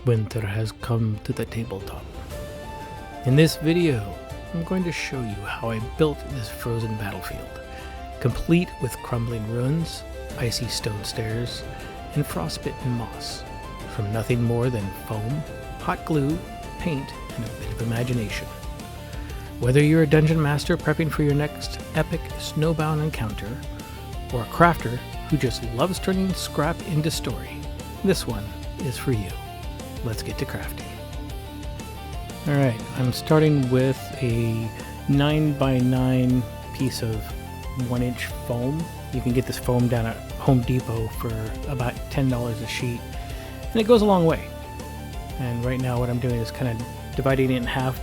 Winter has come to the tabletop. In this video, I'm going to show you how I built this frozen battlefield, complete with crumbling ruins, icy stone stairs, and frostbitten moss, from nothing more than foam, hot glue, paint, and a bit of imagination. Whether you're a dungeon master prepping for your next epic snowbound encounter, or a crafter who just loves turning scrap into story, this one is for you. Let's get to crafting. Alright, I'm starting with a 9x9 piece of 1-inch foam. You can get this foam down at Home Depot for about $10 a sheet, and it goes a long way. And right now what I'm doing is kind of dividing it in half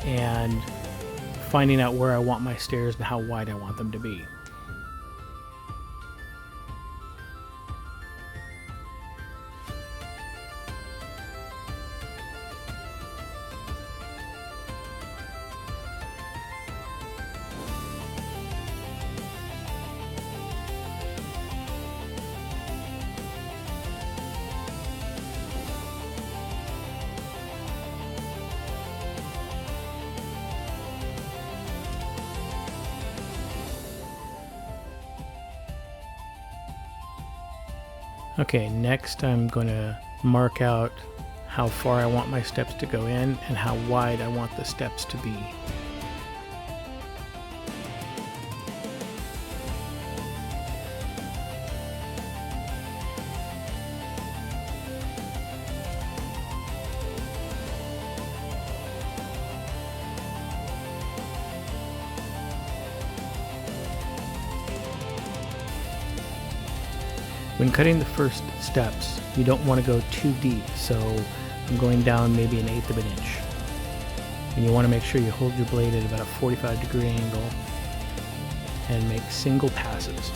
and finding out where I want my stairs and how wide I want them to be. Okay, next I'm going to mark out how far I want my steps to go in and how wide I want the steps to be. When cutting the first steps, you don't want to go too deep, so I'm going down maybe 1/8 of an inch. And you want to make sure you hold your blade at about a 45-degree angle and make single passes.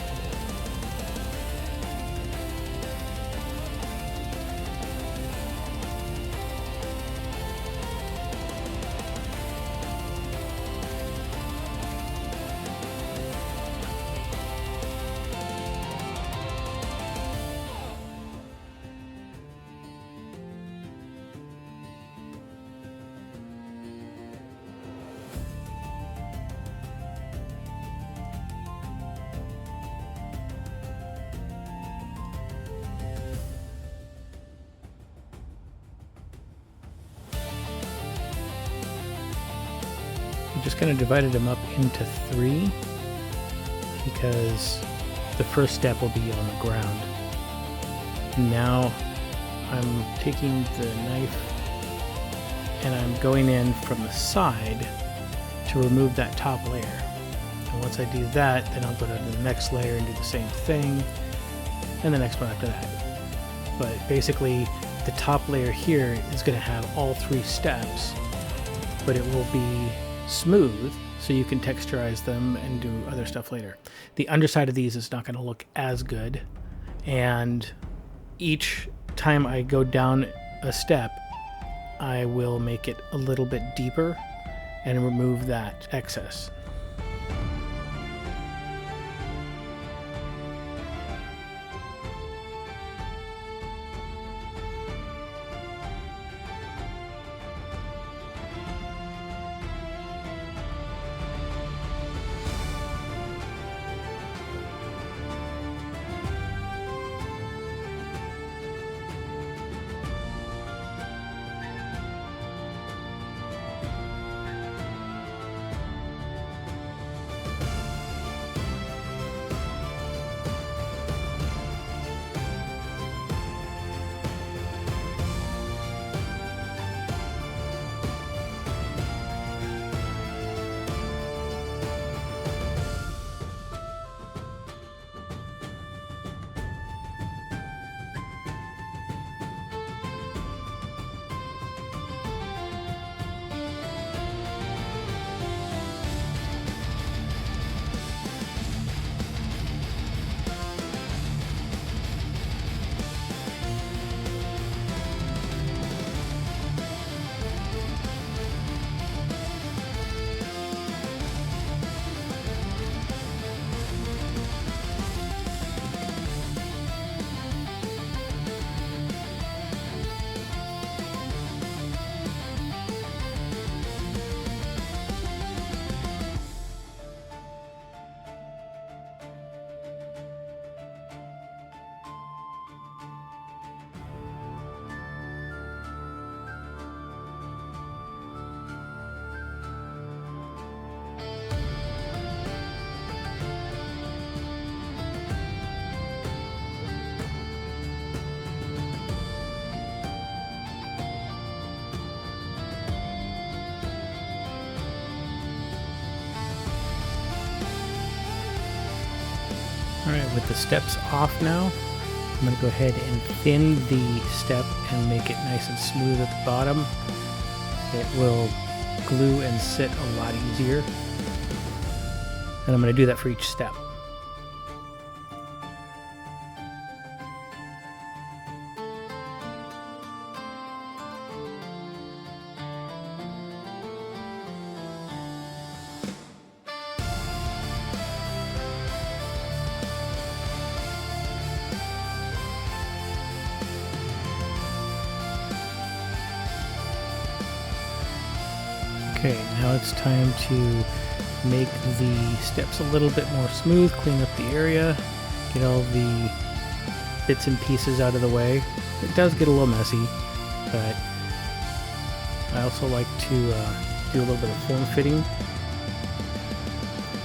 I just kind of divided them up into 3 because the first step will be on the ground. Now I'm taking the knife and I'm going in from the side to remove that top layer. And once I do that, then I'll go to the next layer and do the same thing, and the next one after that. But basically, the top layer here is going to have all 3 steps, but it will be smooth so you can texturize them and do other stuff later. The underside of these is not going to look as good, and each time I go down a step I will make it a little bit deeper and remove that excess. Alright, with the steps off now, I'm going to go ahead and thin the step and make it nice and smooth at the bottom. It will glue and sit a lot easier. And I'm going to do that for each step. Okay, now it's time to make the steps a little bit more smooth, clean up the area, get all the bits and pieces out of the way. It does get a little messy, but I also like to do a little bit of form fitting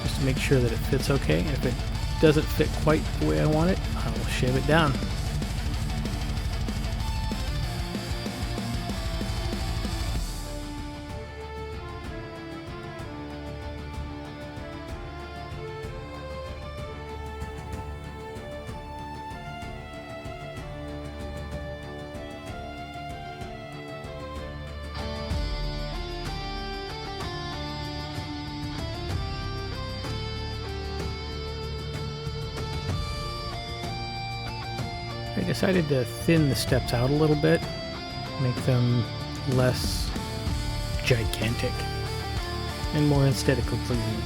just to make sure that it fits okay. If it doesn't fit quite the way I want it, I will shave it down. I decided to thin the steps out a little bit, make them less gigantic and more aesthetically pleasing.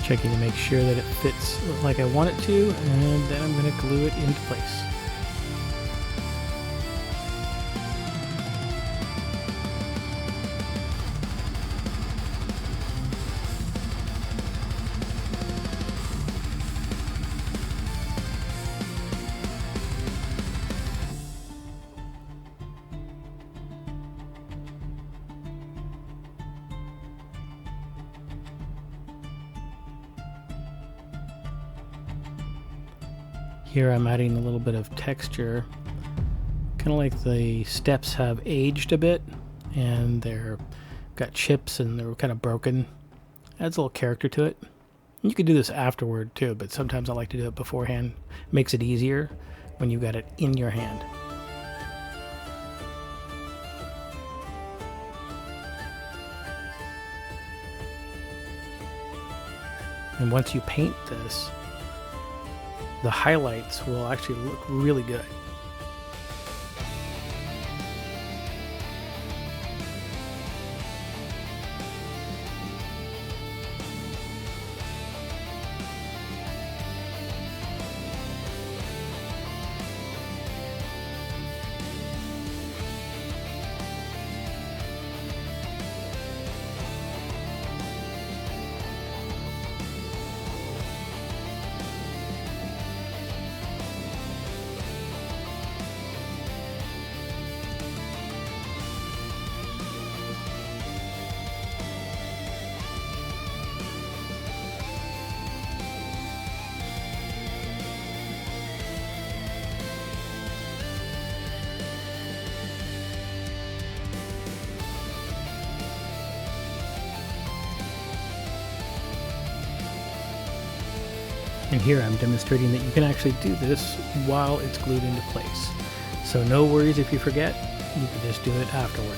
Checking to make sure that it fits like I want it to, and then I'm going to glue it into place. Here I'm adding a little bit of texture, kind of like the steps have aged a bit and they're got chips and they're kind of broken. Adds a little character to it. You can do this afterward too, but sometimes I like to do it beforehand. Makes it easier when you've got it in your hand. And once you paint this, the highlights will actually look really good. And here I'm demonstrating that you can actually do this while it's glued into place. So no worries if you forget, you can just do it afterward.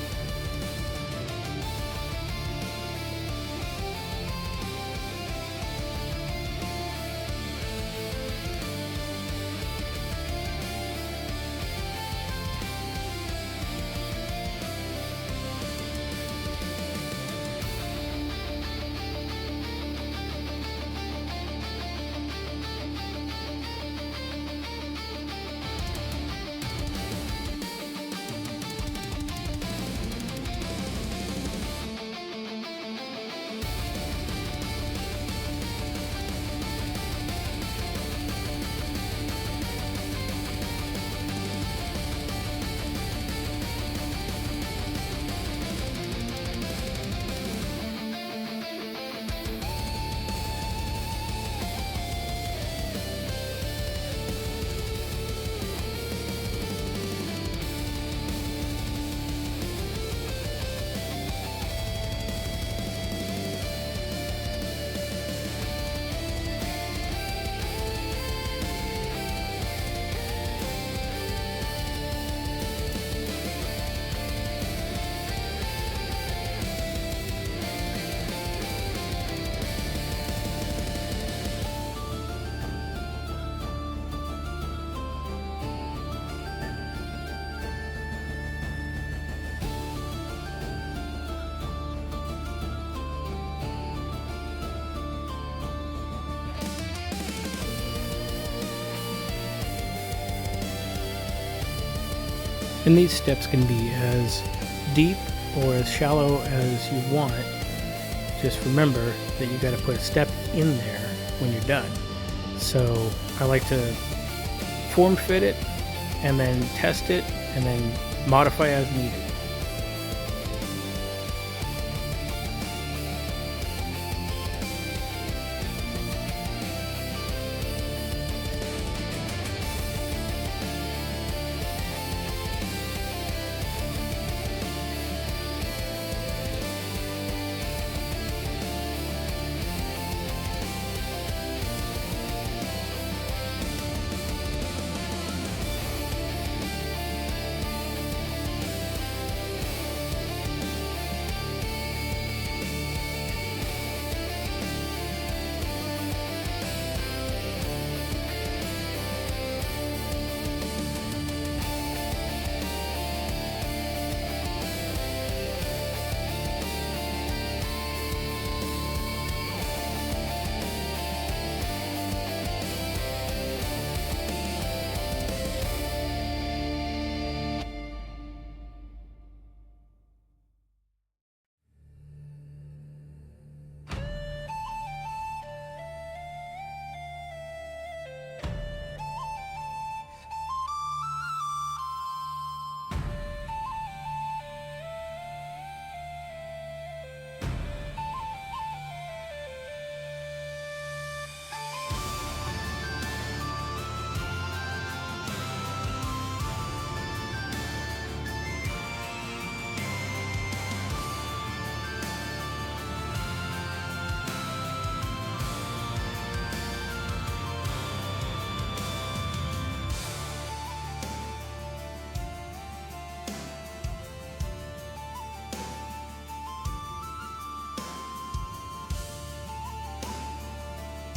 And these steps can be as deep or as shallow as you want. Just remember that you got to put a step in there when you're done. So I like to form fit it and then test it and then modify as needed.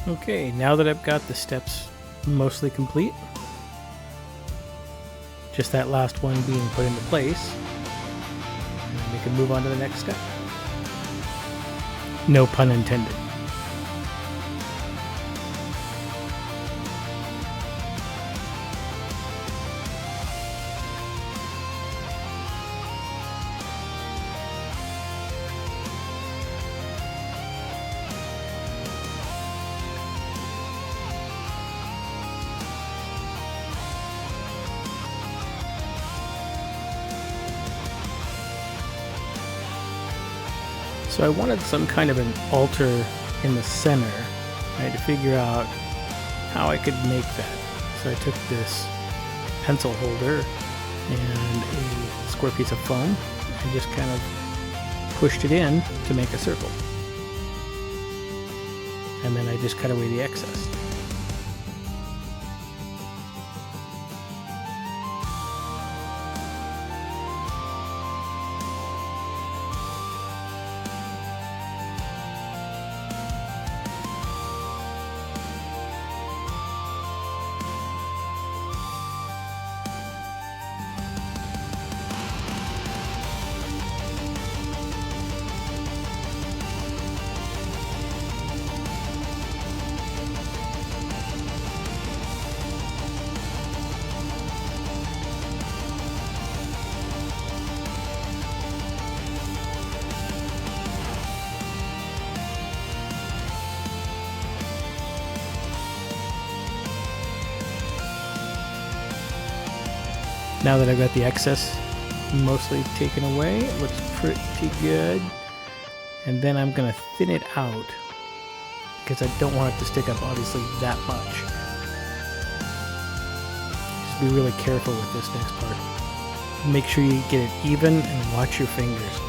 Okay, now that I've got the steps mostly complete, just that last one being put into place, and we can move on to the next step. No pun intended. So I wanted some kind of an altar in the center. I had to figure out how I could make that. So I took this pencil holder and a square piece of foam and just kind of pushed it in to make a circle. And then I just cut away the excess. Now that I've got the excess mostly taken away, it looks pretty good. And then I'm going to thin it out because I don't want it to stick up obviously that much. Just be really careful with this next part. Make sure you get it even and watch your fingers.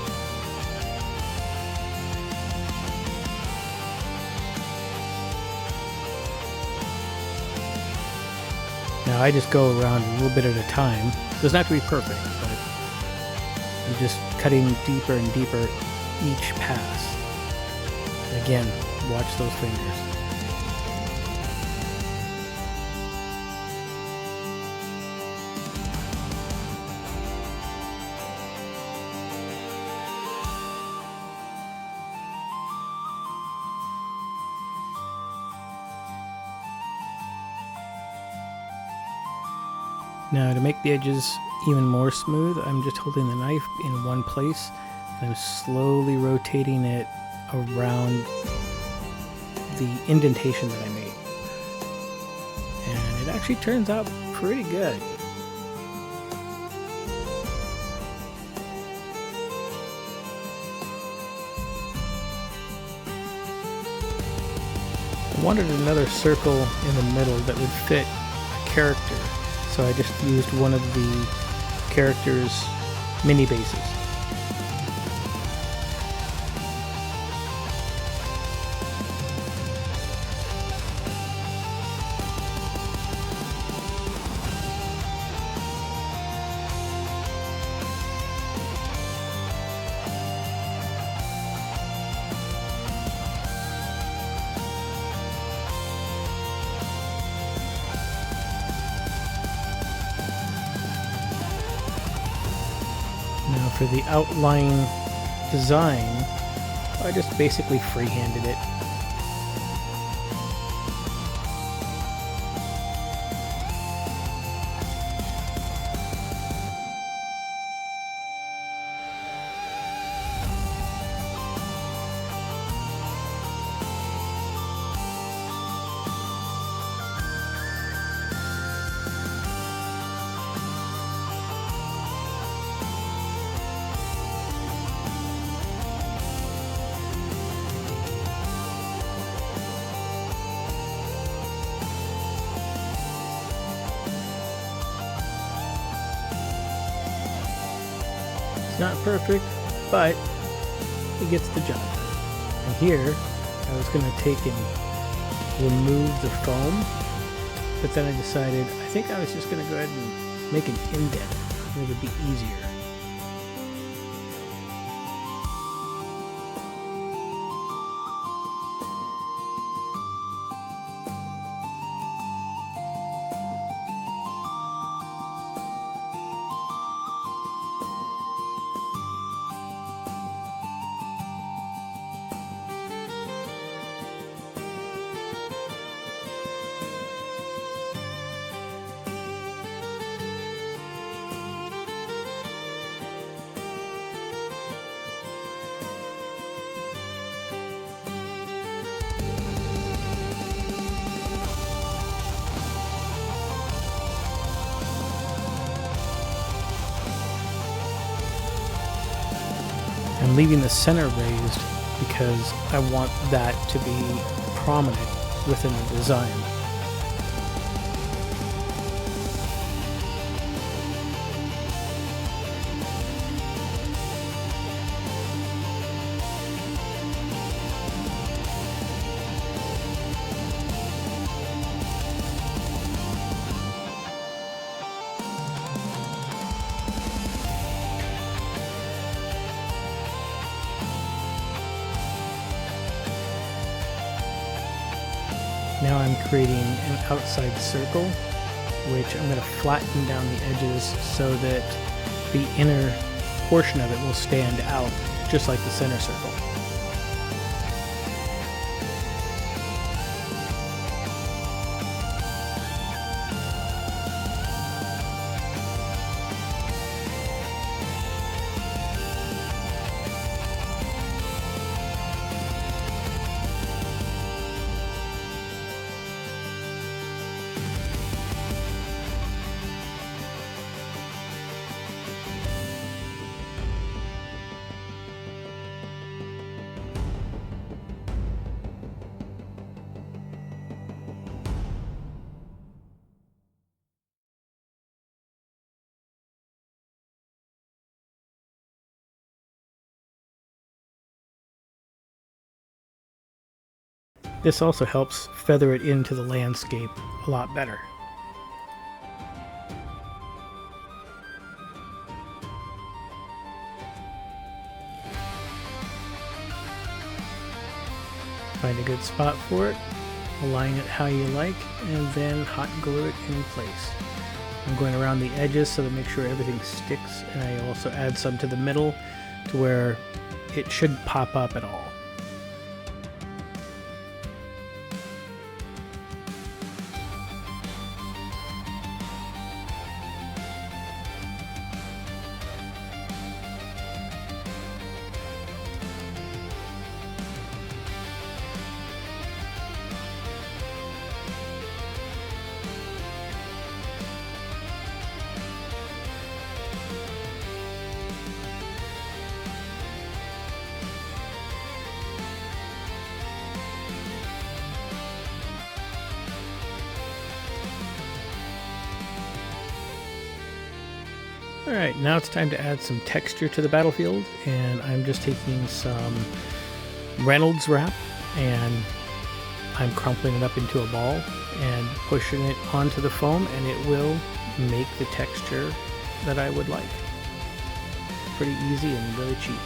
Now I just go around a little bit at a time. It doesn't have to be perfect, but I'm just cutting deeper and deeper each pass. And again, watch those fingers. Now to make the edges even more smooth, I'm just holding the knife in one place and I'm slowly rotating it around the indentation that I made. And it actually turns out pretty good. I wanted another circle in the middle that would fit a character, so I just used one of the character's mini bases. Now for the outline design, I just basically freehanded it. Not perfect, but it gets the job done. And here, I was going to take and remove the foam, but then I decided I think I was just going to go ahead and make an indent. I think it'd be easier. I'm leaving the center raised because I want that to be prominent within the design. Now I'm creating an outside circle, which I'm going to flatten down the edges so that the inner portion of it will stand out, just like the center circle. This also helps feather it into the landscape a lot better. Find a good spot for it, align it how you like, and then hot glue it in place. I'm going around the edges so to make sure everything sticks, and I also add some to the middle to where it should pop up at all. Alright, now it's time to add some texture to the battlefield, and I'm just taking some Reynolds wrap and I'm crumpling it up into a ball and pushing it onto the foam, and it will make the texture that I would like. Pretty easy and really cheap.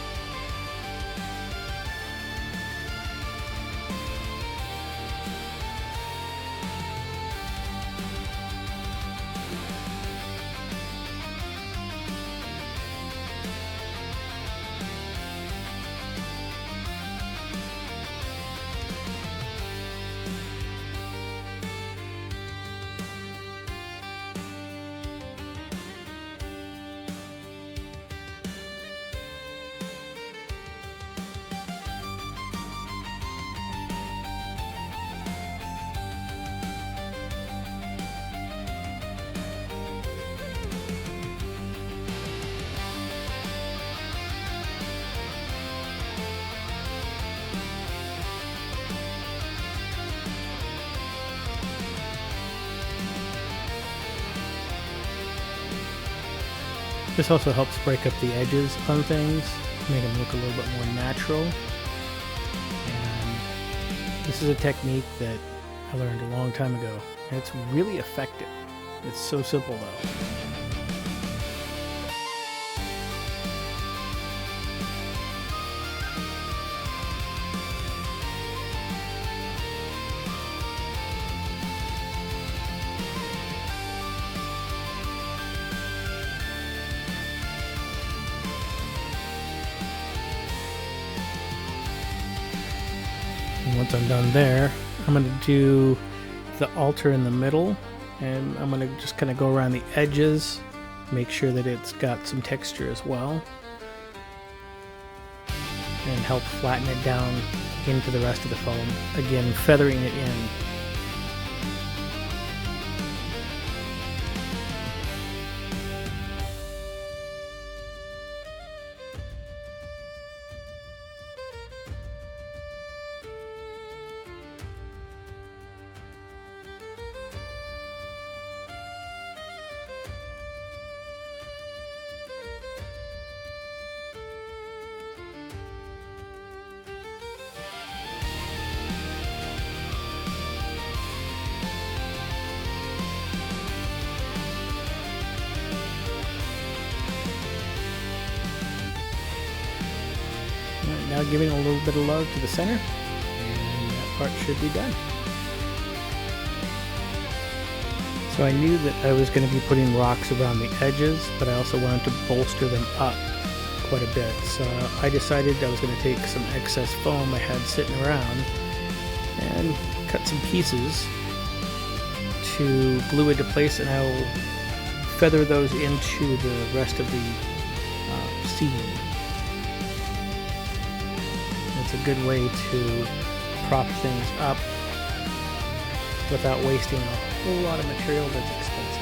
This also helps break up the edges on things, make them look a little bit more natural. And this is a technique that I learned a long time ago, and it's really effective. It's so simple though. And once I'm done there, I'm going to do the altar in the middle, and I'm going to just kind of go around the edges, make sure that it's got some texture as well, and help flatten it down into the rest of the foam. Again, feathering it in. Now giving a little bit of love to the center, and that part should be done. So I knew that I was going to be putting rocks around the edges, but I also wanted to bolster them up quite a bit. So I decided I was going to take some excess foam I had sitting around and cut some pieces to glue into place, and I'll feather those into the rest of the seam. It's a good way to prop things up without wasting a whole lot of material that's expensive.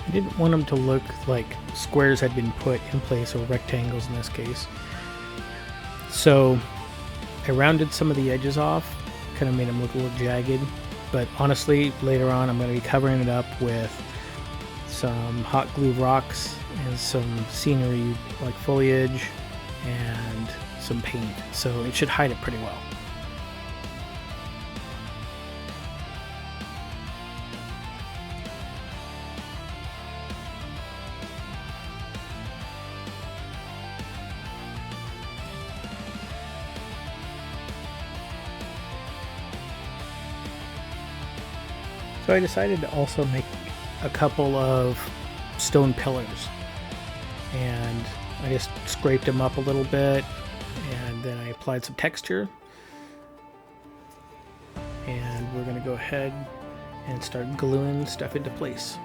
I didn't want them to look like squares had been put in place, or rectangles in this case. So I rounded some of the edges off, kind of made them look a little jagged, but honestly later on I'm going to be covering it up with some hot glue rocks and some scenery like foliage and some paint, so it should hide it pretty well. So I decided to also make a couple of stone pillars, and I just scraped them up a little bit, and then I applied some texture, and we're going to go ahead and start gluing stuff into place.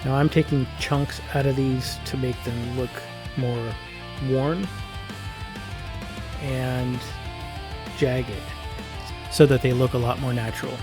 Now I'm taking chunks out of these to make them look more worn and jagged, so that they look a lot more natural.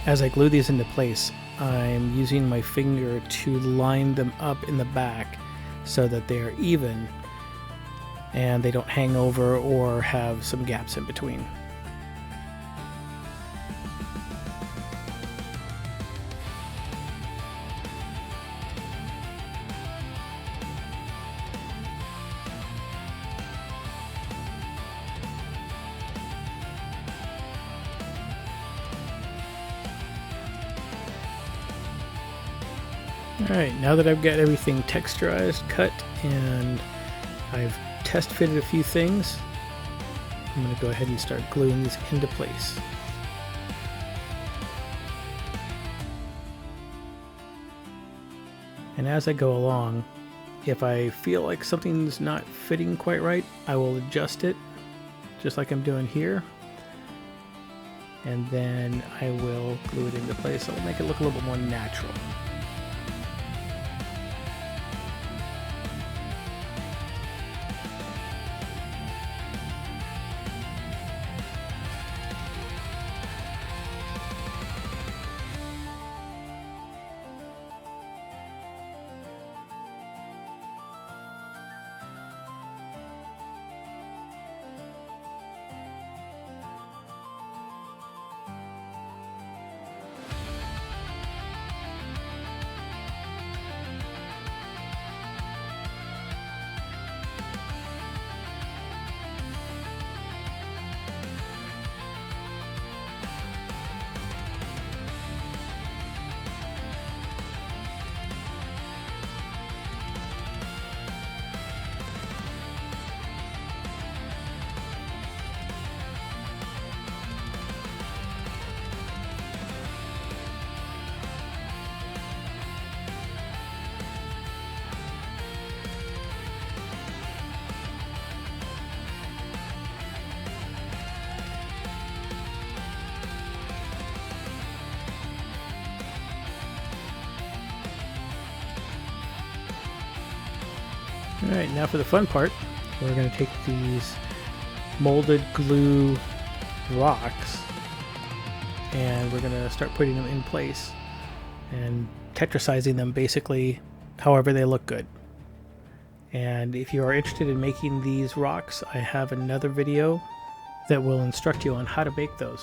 As I glue these into place, I'm using my finger to line them up in the back so that they are even and they don't hang over or have some gaps in between. Alright, now that I've got everything texturized, cut, and I've test fitted a few things, I'm going to go ahead and start gluing these into place. And as I go along, if I feel like something's not fitting quite right, I will adjust it, just like I'm doing here. And then I will glue it into place, so it'll make it look a little bit more natural. Alright, now for the fun part. We're going to take these molded glue rocks and we're going to start putting them in place and tetrasizing them basically however they look good. And if you are interested in making these rocks, I have another video that will instruct you on how to bake those.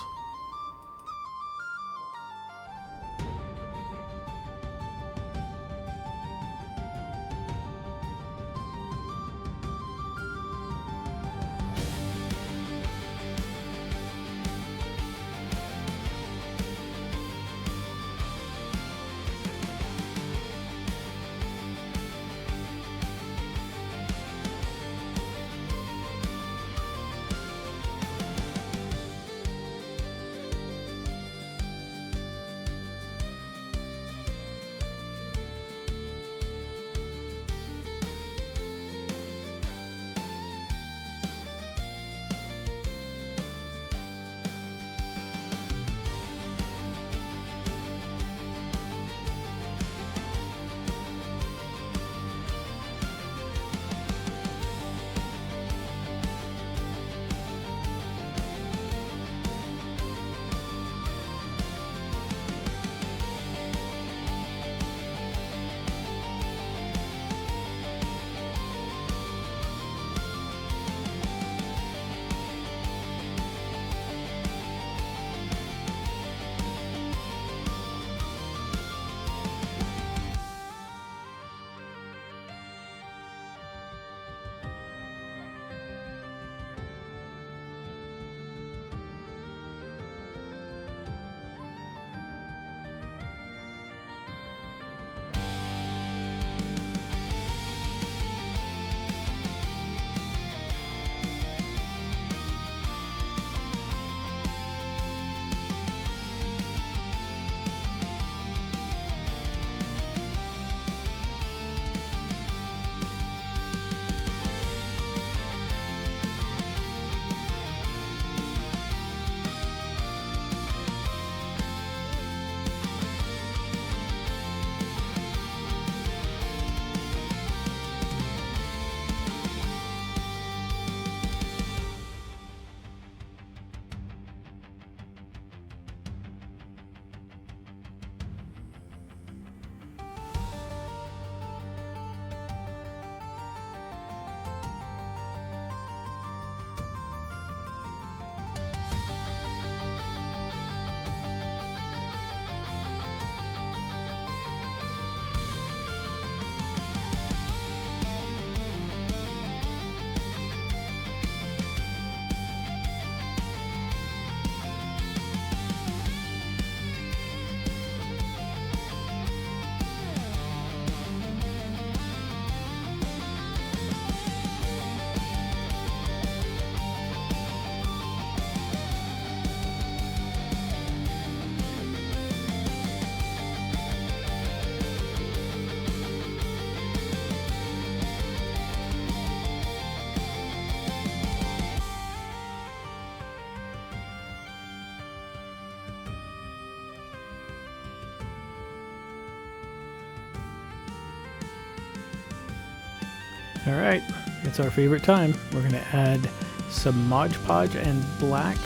Alright, it's our favorite time. We're going to add some Mod Podge and black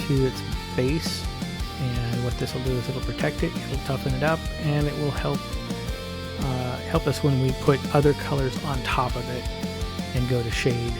to its base. And what this will do is it'll protect it, it'll toughen it up, and it will help us when we put other colors on top of it and go to shade.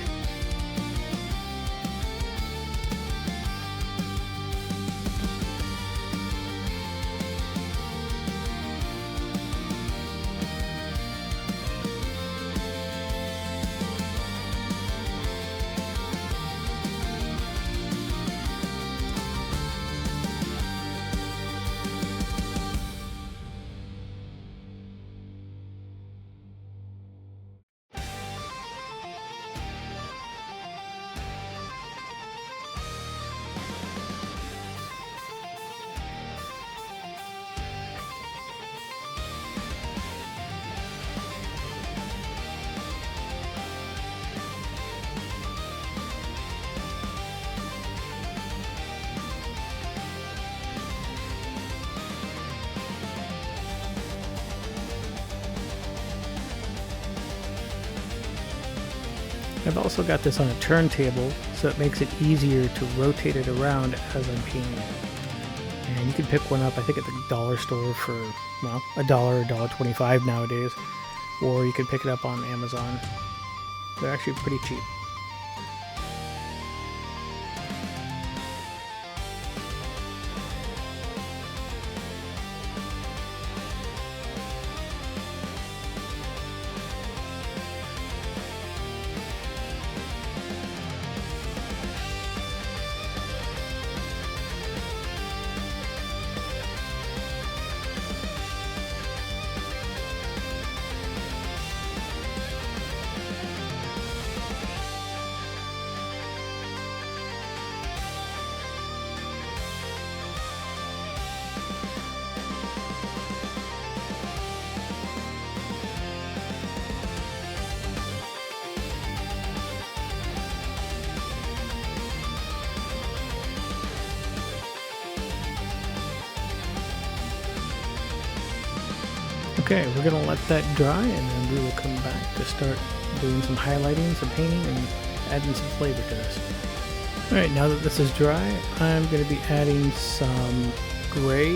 I've also got this on a turntable, so it makes it easier to rotate it around as I'm painting it. And you can pick one up, I think at the dollar store for, well, $1, $1.25 nowadays. Or you can pick it up on Amazon. They're actually pretty cheap. Okay, we're going to let that dry, and then we will come back to start doing some highlighting, some painting, and adding some flavor to this. Alright, now that this is dry, I'm going to be adding some gray,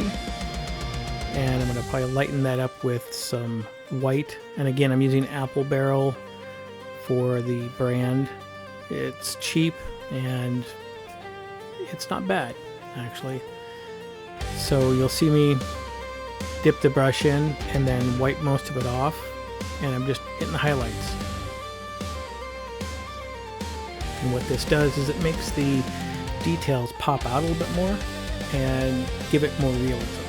and I'm going to probably lighten that up with some white. And again, I'm using Apple Barrel for the brand. It's cheap, and it's not bad, actually. So you'll see me dip the brush in and then wipe most of it off, and I'm just hitting the highlights. And what this does is it makes the details pop out a little bit more and give it more realism.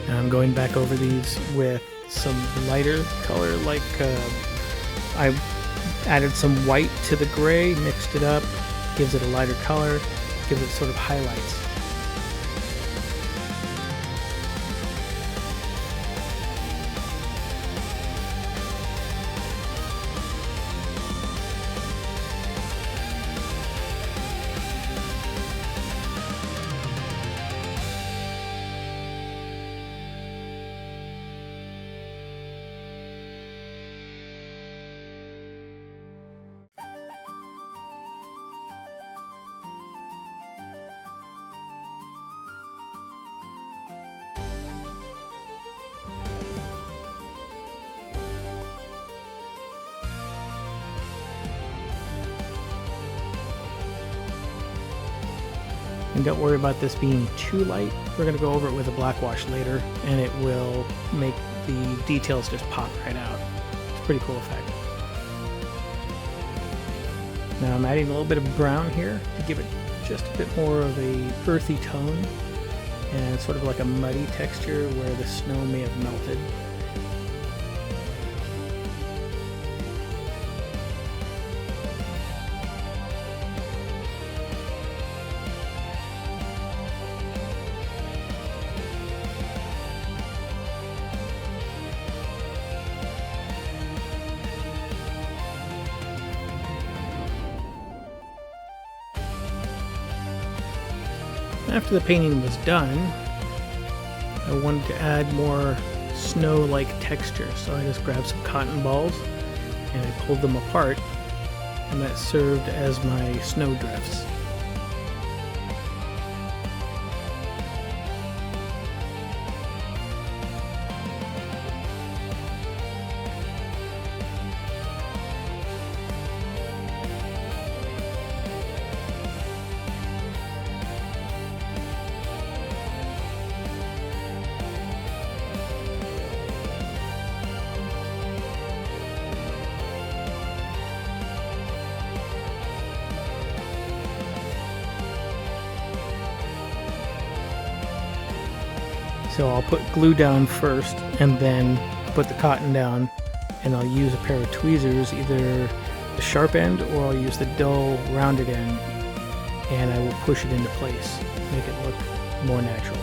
And I'm going back over these with some lighter color, like I added some white to the gray, mixed it up, gives it a lighter color, gives it sort of highlights. And don't worry about this being too light. We're going to go over it with a black wash later, and it will make the details just pop right out. It's a pretty cool effect. Now I'm adding a little bit of brown here to give it just a bit more of a earthy tone, and sort of like a muddy texture where the snow may have melted. After the painting was done, I wanted to add more snow-like texture, so I just grabbed some cotton balls and I pulled them apart, and that served as my snow drifts. So I'll put glue down first, and then put the cotton down, and I'll use a pair of tweezers, either the sharp end or I'll use the dull rounded end, and I will push it into place, make it look more natural.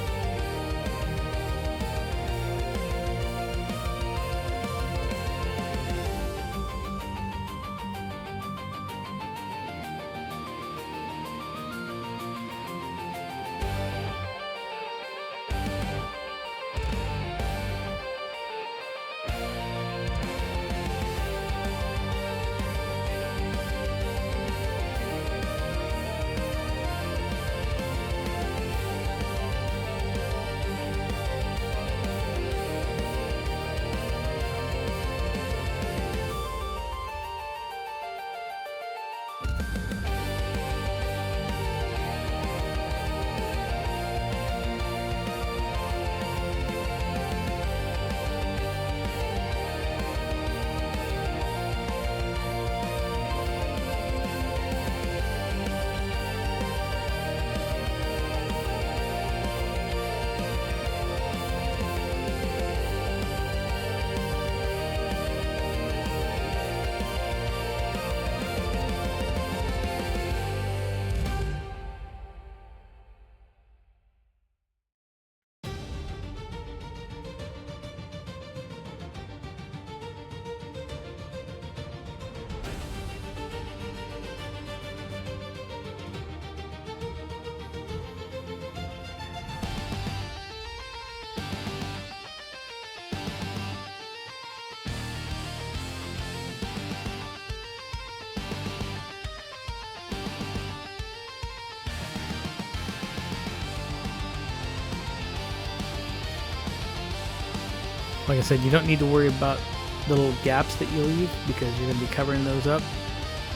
Like I said, you don't need to worry about the little gaps that you leave, because you're going to be covering those up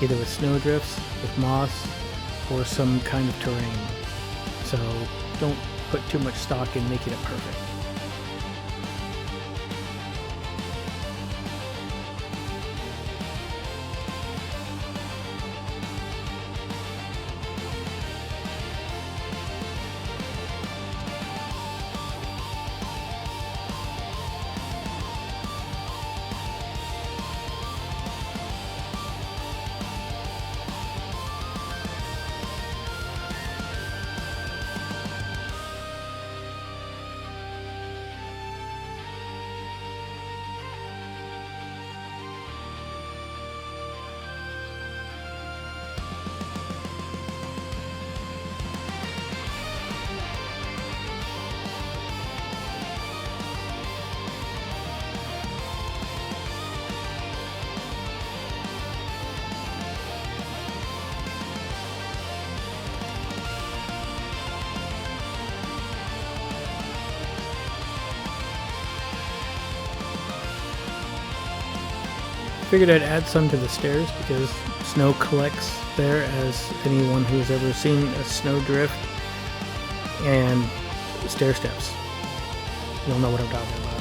either with snowdrifts, with moss, or some kind of terrain. So don't put too much stock in making it perfect. Figured I'd add some to the stairs because snow collects there, as anyone who's ever seen a snowdrift and stair steps. You'll know what I'm talking about.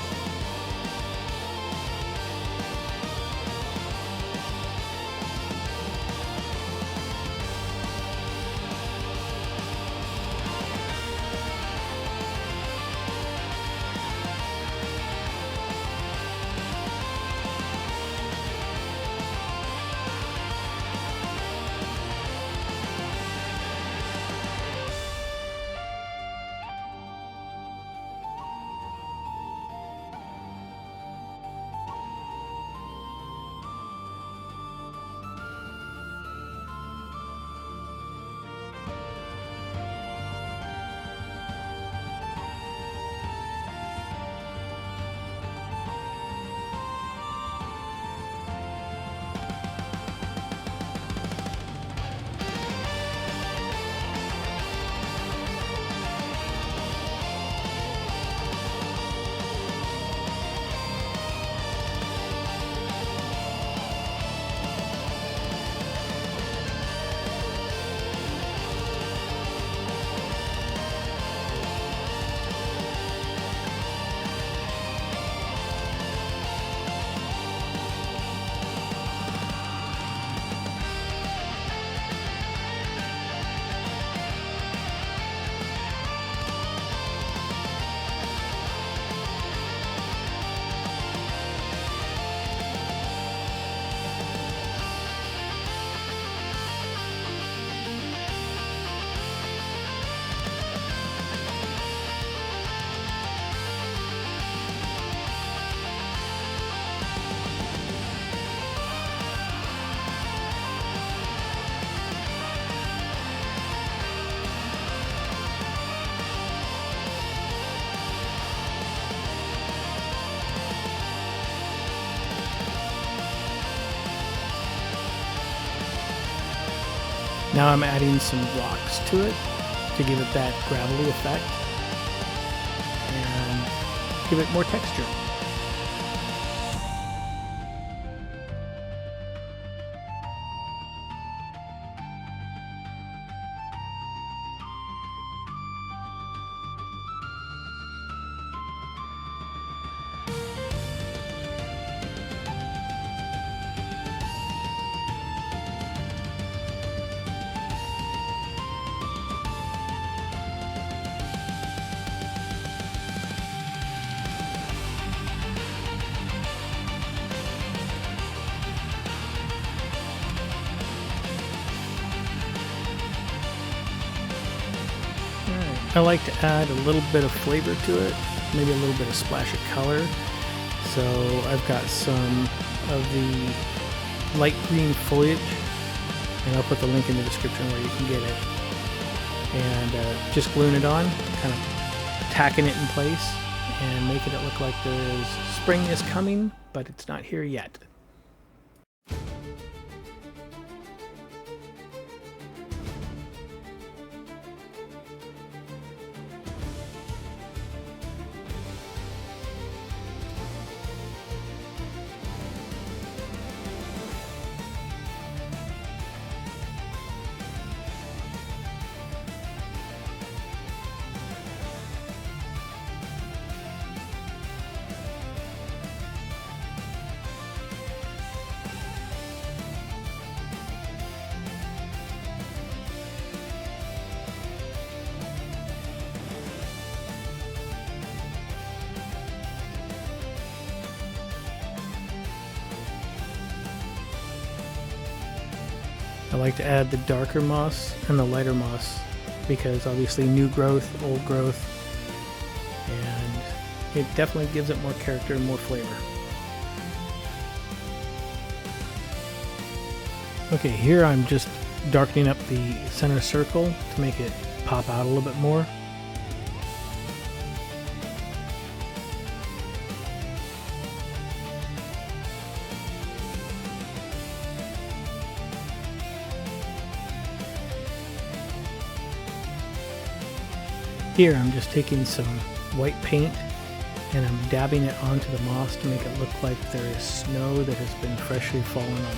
Now I'm adding some rocks to it to give it that gravelly effect and give it more texture. I like to add a little bit of flavor to it, maybe a little bit of splash of color. So I've got some of the light green foliage, and I'll put the link in the description where you can get it. And just gluing it on, kind of tacking it in place, and making it look like spring is coming, but it's not here yet. I like to add the darker moss and the lighter moss because obviously new growth, old growth, and it definitely gives it more character and more flavor. Okay, here I'm just darkening up the center circle to make it pop out a little bit more. Here I'm just taking some white paint and I'm dabbing it onto the moss to make it look like there is snow that has been freshly fallen on them.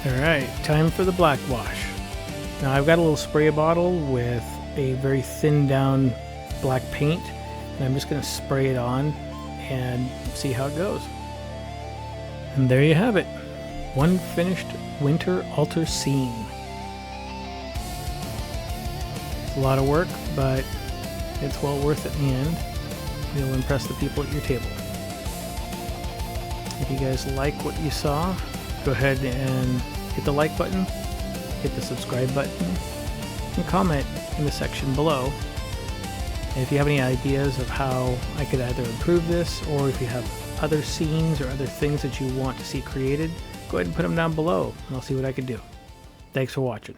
Alright, time for the black wash. Now I've got a little spray bottle with a very thinned down black paint, and I'm just going to spray it on and see how it goes. And there you have it. One finished winter altar scene. It's a lot of work, but it's well worth it in the end. You'll impress the people at your table. If you guys like what you saw, go ahead and hit the like button, hit the subscribe button, and comment in the section below. And if you have any ideas of how I could either improve this, or if you have other scenes or other things that you want to see created, go ahead and put them down below, and I'll see what I can do. Thanks for watching.